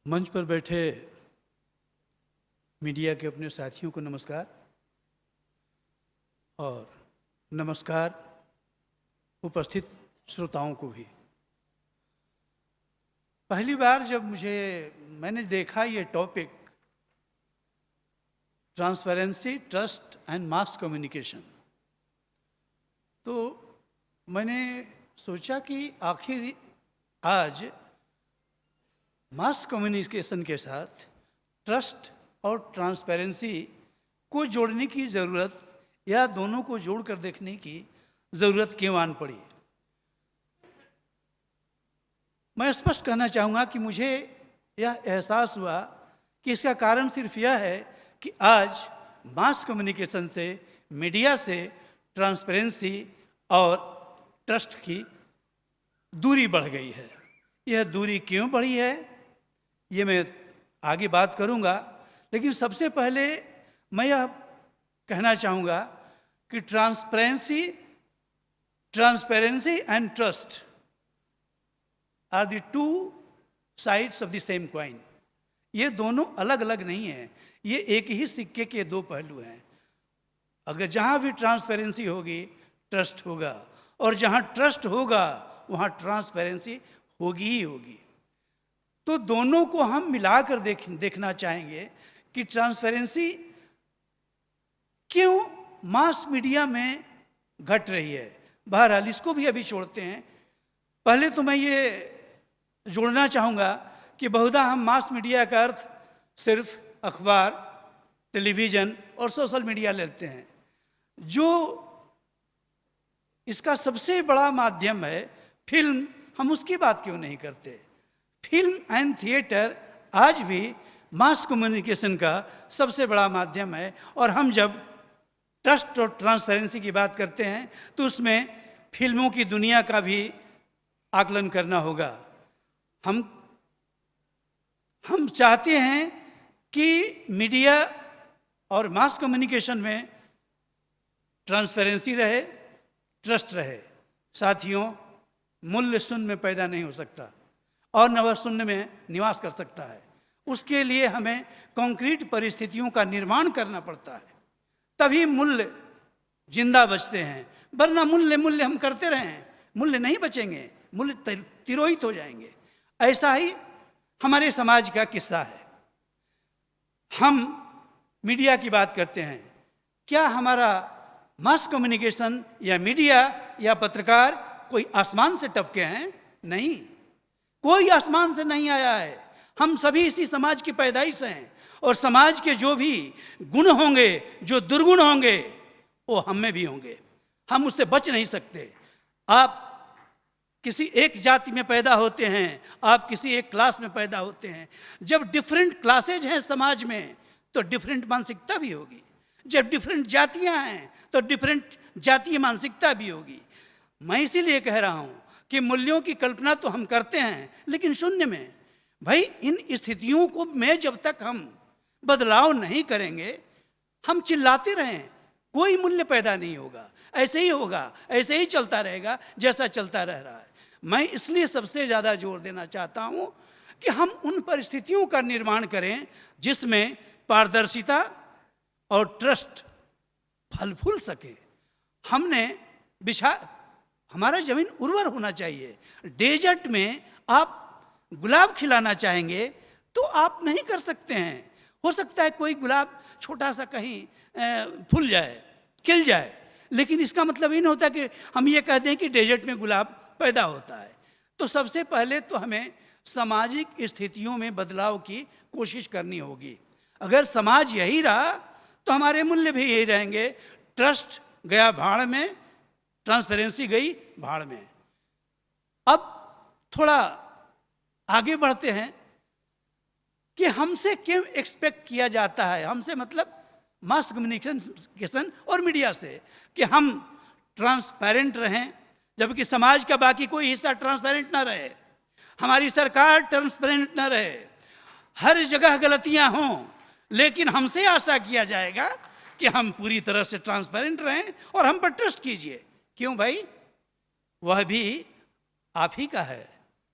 मंच पर बैठे मीडिया के अपने साथियों को नमस्कार और नमस्कार उपस्थित श्रोताओं को भी। पहली बार जब मैंने देखा ये topic transparency, trust and mass communication, तो मैंने सोचा कि आखिर आज मास कम्युनिकेशन के साथ ट्रस्ट और ट्रांसपेरेंसी को जोड़ने की ज़रूरत या दोनों को जोड़कर देखने की ज़रूरत क्यों आन पड़ी। मैं स्पष्ट कहना चाहूँगा कि मुझे यह एहसास हुआ कि इसका कारण सिर्फ यह है कि आज मास कम्युनिकेशन से, मीडिया से ट्रांसपेरेंसी और ट्रस्ट की दूरी बढ़ गई है। यह दूरी क्यों बढ़ी है ये मैं आगे बात करूँगा, लेकिन सबसे पहले मैं यह कहना चाहूँगा कि transparency and trust are the two sides of the same coin. ये दोनों अलग अलग नहीं हैं, ये एक ही सिक्के के दो पहलू हैं। अगर जहाँ भी ट्रांसपेरेंसी होगी ट्रस्ट होगा, और जहाँ ट्रस्ट होगा वहाँ ट्रांसपेरेंसी होगी ही होगी। तो दोनों को हम मिलाकर देखना चाहेंगे कि ट्रांसपेरेंसी क्यों मास मीडिया में घट रही है। बहरहाल इसको भी अभी छोड़ते हैं। पहले तो मैं ये जोड़ना चाहूँगा कि बहुधा हम मास मीडिया का अर्थ सिर्फ अखबार, टेलीविज़न और सोशल मीडिया लेते हैं। जो इसका सबसे बड़ा माध्यम है फिल्म, हम उसकी बात क्यों नहीं करते। फिल्म एंड थिएटर आज भी मास कम्युनिकेशन का सबसे बड़ा माध्यम है, और हम जब ट्रस्ट और ट्रांसपेरेंसी की बात करते हैं तो उसमें फिल्मों की दुनिया का भी आकलन करना होगा। हम चाहते हैं कि मीडिया और मास कम्युनिकेशन में ट्रांसपेरेंसी रहे, ट्रस्ट रहे। साथियों, मूल्य शून्य में पैदा नहीं हो सकता और न वह शून्य में निवास कर सकता है। उसके लिए हमें कॉन्क्रीट परिस्थितियों का निर्माण करना पड़ता है, तभी मूल्य जिंदा बचते हैं। वरना मूल्य हम करते रहें, मूल्य नहीं बचेंगे, मूल्य तिरोहित हो जाएंगे। ऐसा ही हमारे समाज का किस्सा है। हम मीडिया की बात करते हैं, क्या हमारा मास कम्युनिकेशन या मीडिया या पत्रकार कोई आसमान से टपके हैं? नहीं, कोई आसमान से नहीं आया है। हम सभी इसी समाज की पैदाइश हैं, और समाज के जो भी गुण होंगे, जो दुर्गुण होंगे, वो हम में भी होंगे। हम उससे बच नहीं सकते। आप किसी एक जाति में पैदा होते हैं, आप किसी एक क्लास में पैदा होते हैं। जब डिफरेंट क्लासेज हैं समाज में तो डिफरेंट मानसिकता भी होगी। जब डिफरेंट जातियां हैं तो डिफरेंट जातीय मानसिकता भी होगी। मैं इसीलिए कह रहा हूं कि मूल्यों की कल्पना तो हम करते हैं, लेकिन शून्य में। भाई, इन स्थितियों को में जब तक हम बदलाव नहीं करेंगे, हम चिल्लाते रहें, कोई मूल्य पैदा नहीं होगा। ऐसे ही होगा, ऐसे ही चलता रहेगा जैसा चलता रह रहा है। मैं इसलिए सबसे ज़्यादा जोर देना चाहता हूं कि हम उन परिस्थितियों का निर्माण करें जिसमें पारदर्शिता और ट्रस्ट फल फूल सके। हमारा जमीन उर्वर होना चाहिए। डेजर्ट में आप गुलाब खिलाना चाहेंगे तो आप नहीं कर सकते हैं। हो सकता है कोई गुलाब छोटा सा कहीं फूल जाए, खिल जाए, लेकिन इसका मतलब ये नहीं होता कि हम ये कह दें कि डेजर्ट में गुलाब पैदा होता है। तो सबसे पहले तो हमें सामाजिक स्थितियों में बदलाव की कोशिश करनी होगी। अगर समाज यही रहा तो हमारे मूल्य भी यही रहेंगे। ट्रस्ट गया भाड़ में, ट्रांसपेरेंसी गई भाड़ में। अब थोड़ा आगे बढ़ते हैं कि हमसे क्यों एक्सपेक्ट किया जाता है, हमसे मतलब मास कम्युनिकेशन और मीडिया से, कि हम ट्रांसपेरेंट रहें, जबकि समाज का बाकी कोई हिस्सा ट्रांसपेरेंट ना रहे, हमारी सरकार ट्रांसपेरेंट ना रहे, हर जगह गलतियां हों, लेकिन हमसे आशा किया जाएगा कि हम पूरी तरह से ट्रांसपेरेंट रहें और हम पर ट्रस्ट कीजिए। क्यों भाई? वह भी आप ही का है,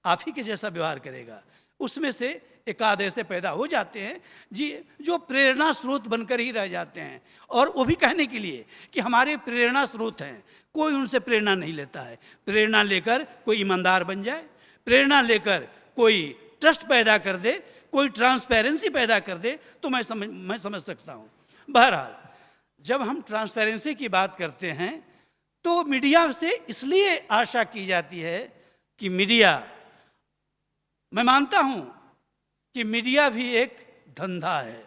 आप ही के जैसा व्यवहार करेगा। उसमें से एक आधे से पैदा हो जाते हैं जी, जो प्रेरणा स्रोत बनकर ही रह जाते हैं। और वो भी कहने के लिए कि हमारे प्रेरणा स्रोत हैं, कोई उनसे प्रेरणा नहीं लेता है। प्रेरणा लेकर कोई ईमानदार बन जाए, प्रेरणा लेकर कोई ट्रस्ट पैदा कर दे, कोई ट्रांसपेरेंसी पैदा कर दे, तो मैं समझ सकता हूँ। बहरहाल, जब हम ट्रांसपेरेंसी की बात करते हैं तो मीडिया से इसलिए आशा की जाती है कि मीडिया, मैं मानता हूँ कि मीडिया भी एक धंधा है,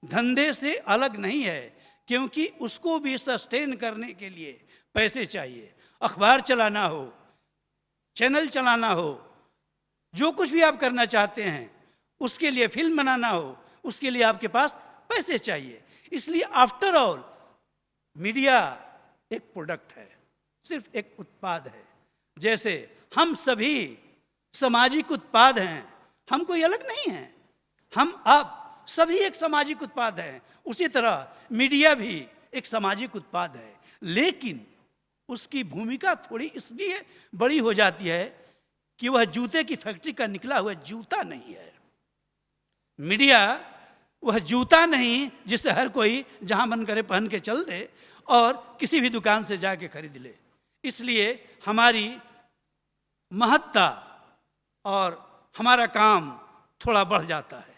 धंधे से अलग नहीं है, क्योंकि उसको भी सस्टेन करने के लिए पैसे चाहिए। अखबार चलाना हो, चैनल चलाना हो, जो कुछ भी आप करना चाहते हैं, उसके लिए फिल्म बनाना हो, उसके लिए आपके पास पैसे चाहिए। इसलिए आफ्टर ऑल मीडिया एक प्रोडक्ट है, सिर्फ एक उत्पाद है। जैसे हम सभी सामाजिक उत्पाद हैं, हम कोई अलग नहीं हैं, हम आप सभी एक सामाजिक उत्पाद हैं। उसी तरह मीडिया भी एक सामाजिक उत्पाद है, लेकिन उसकी भूमिका थोड़ी इसलिए बड़ी हो जाती है कि वह जूते की फैक्ट्री का निकला हुआ जूता नहीं है। मीडिया वह जूता नहीं जिसे हर कोई जहां मन करे पहन के चल दे और किसी भी दुकान से जाके खरीद ले। इसलिए हमारी महत्ता और हमारा काम थोड़ा बढ़ जाता है।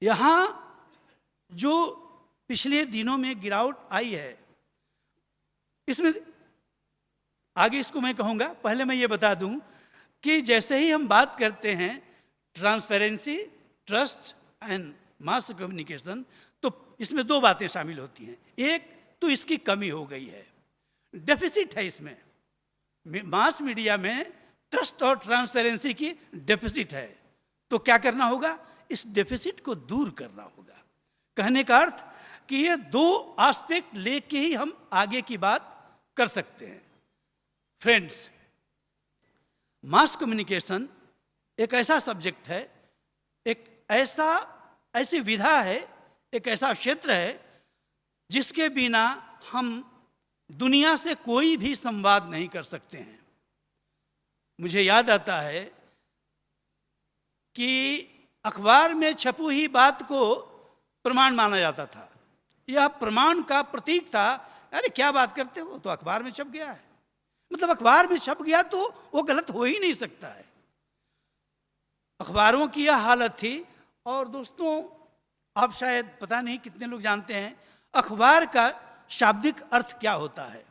यहाँ जो पिछले दिनों में गिरावट आई है, इसमें आगे इसको मैं कहूँगा, पहले मैं ये बता दूं कि जैसे ही हम बात करते हैं transparency, trust and mass communication, तो इसमें दो बातें शामिल होती हैं। एक तो इसकी कमी हो गई है, डेफिसिट है इसमें, मास मीडिया में ट्रस्ट और ट्रांसपेरेंसी की डेफिसिट है। तो क्या करना होगा? इस डेफिसिट को दूर करना होगा। कहने का अर्थ कि ये दो एस्पेक्ट लेके ही हम आगे की बात कर सकते हैं। फ्रेंड्स, मास कम्युनिकेशन एक ऐसा सब्जेक्ट है, एक ऐसी विधा है, एक ऐसा क्षेत्र है जिसके बिना हम दुनिया से कोई भी संवाद नहीं कर सकते हैं। मुझे याद आता है कि अखबार में छपी हुई बात को प्रमाण माना जाता था, यह प्रमाण का प्रतीक था। अरे क्या बात करते हो, तो अखबार में छप गया है, मतलब अखबार में छप गया तो वो गलत हो ही नहीं सकता है। अखबारों की यह हालत थी। और दोस्तों, आप शायद पता नहीं कितने लोग जानते हैं अखबार का शाब्दिक अर्थ क्या होता है,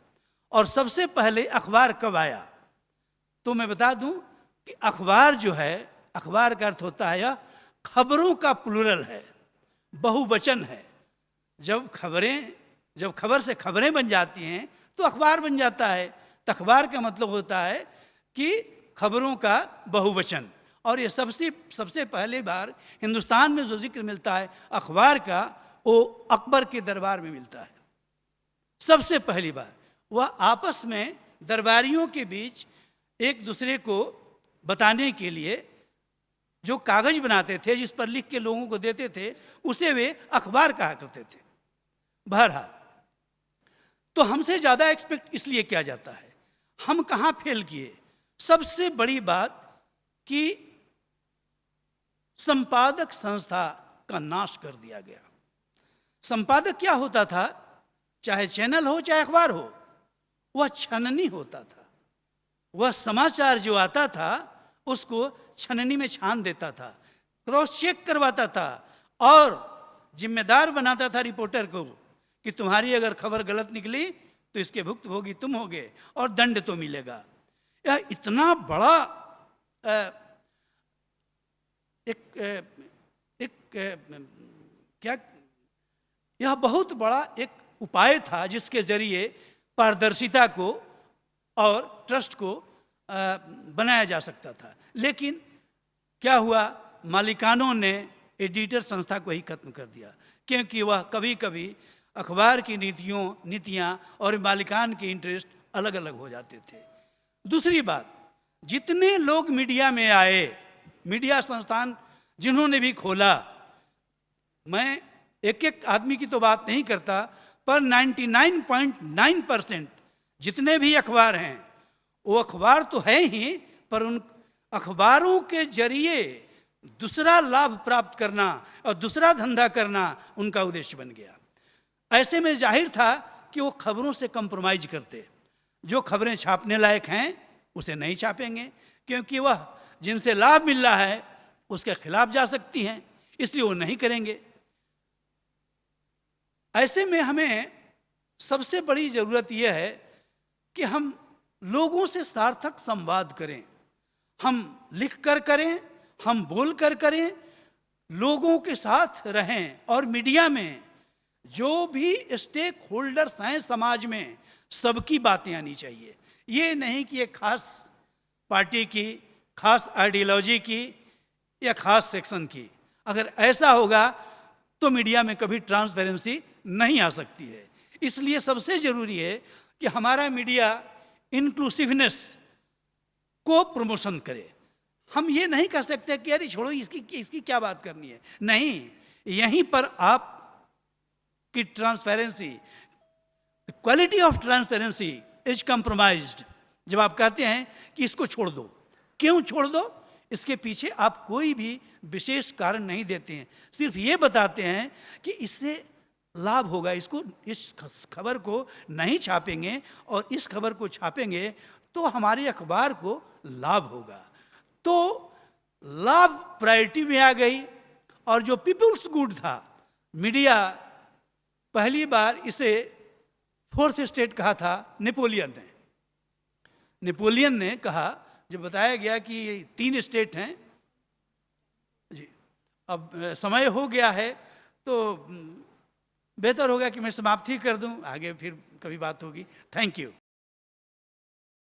और सबसे पहले अखबार कब आया। तो मैं बता दूं कि अखबार जो है, अखबार का अर्थ होता है यह खबरों का प्लूरल है, बहुवचन है। जब खबर से खबरें बन जाती हैं तो अखबार बन जाता है। तो अखबार का मतलब होता है कि खबरों का बहुवचन। और ये सबसे पहले बार हिंदुस्तान में जो जिक्र मिलता है अखबार का, वो अकबर के दरबार में मिलता है। सबसे पहली बार वह आपस में दरबारियों के बीच एक दूसरे को बताने के लिए जो कागज बनाते थे, जिस पर लिख के लोगों को देते थे, उसे वे अखबार कहा करते थे। बहरहाल, तो हमसे ज़्यादा एक्सपेक्ट इसलिए किया जाता है। हम कहाँ फेल किए? सबसे बड़ी बात कि संपादक संस्था का नाश कर दिया गया। संपादक क्या होता था? चाहे चैनल हो चाहे अखबार हो, वह छननी होता था। वह समाचार जो आता था उसको छननी में छान देता था, क्रॉस चेक करवाता था और जिम्मेदार बनाता था रिपोर्टर को कि तुम्हारी अगर खबर गलत निकली तो इसके भुक्तभोगी तुम होगे और दंड तो मिलेगा। यह इतना बड़ा यह बहुत बड़ा एक उपाय था जिसके जरिए पारदर्शिता को और ट्रस्ट को बनाया जा सकता था। लेकिन क्या हुआ? मालिकानों ने एडिटर संस्था को ही खत्म कर दिया, क्योंकि वह कभी कभी अखबार की नीतियाँ और मालिकान के इंटरेस्ट अलग अलग हो जाते थे। दूसरी बात, जितने लोग मीडिया में आए, मीडिया संस्थान जिन्होंने भी खोला, मैं एक एक आदमी की तो बात नहीं करता, पर 99.9% जितने भी अखबार हैं, वो अखबार तो है ही, पर अखबारों के जरिए दूसरा लाभ प्राप्त करना और दूसरा धंधा करना उनका उद्देश्य बन गया। ऐसे में जाहिर था कि वो खबरों से कंप्रोमाइज करते। जो खबरें छापने लायक हैं उसे नहीं छापेंगे, क्योंकि वह जिनसे लाभ मिल रहा है उसके खिलाफ जा सकती हैं, इसलिए वो नहीं करेंगे। ऐसे में हमें सबसे बड़ी ज़रूरत यह है कि हम लोगों से सार्थक संवाद करें। हम लिख कर करें, हम बोल कर करें, लोगों के साथ रहें। और मीडिया में जो भी स्टेक होल्डर्स हैं समाज में, सबकी बातें आनी चाहिए। ये नहीं कि एक खास पार्टी की, खास आइडियोलॉजी की या खास सेक्शन की। अगर ऐसा होगा तो मीडिया में कभी ट्रांसपेरेंसी नहीं आ सकती है। इसलिए सबसे ज़रूरी है कि हमारा मीडिया इंक्लूसिवनेस को प्रमोशन करे। हम ये नहीं कर सकते कि अरे छोड़ो इसकी क्या बात करनी है। नहीं, यहीं पर आप की transparency, quality of transparency is compromised. जब आप कहते हैं कि इसको छोड़ दो, क्यों छोड़ दो, इसके पीछे आप कोई भी विशेष कारण नहीं देते हैं, सिर्फ ये बताते हैं कि इससे लाभ होगा, इस खबर को नहीं छापेंगे और इस खबर को छापेंगे तो हमारे अखबार को लाभ होगा। तो लाभ प्रायोरिटी में आ गई। और जो पीपुल्स गुड था, मीडिया पहली बार इसे फोर्थ स्टेट कहा था नेपोलियन ने कहा, जब बताया गया कि 3 स्टेट हैं। जी, अब समय हो गया है तो बेहतर होगा कि मैं समाप्ति कर दूं, आगे फिर कभी बात होगी। Thank you.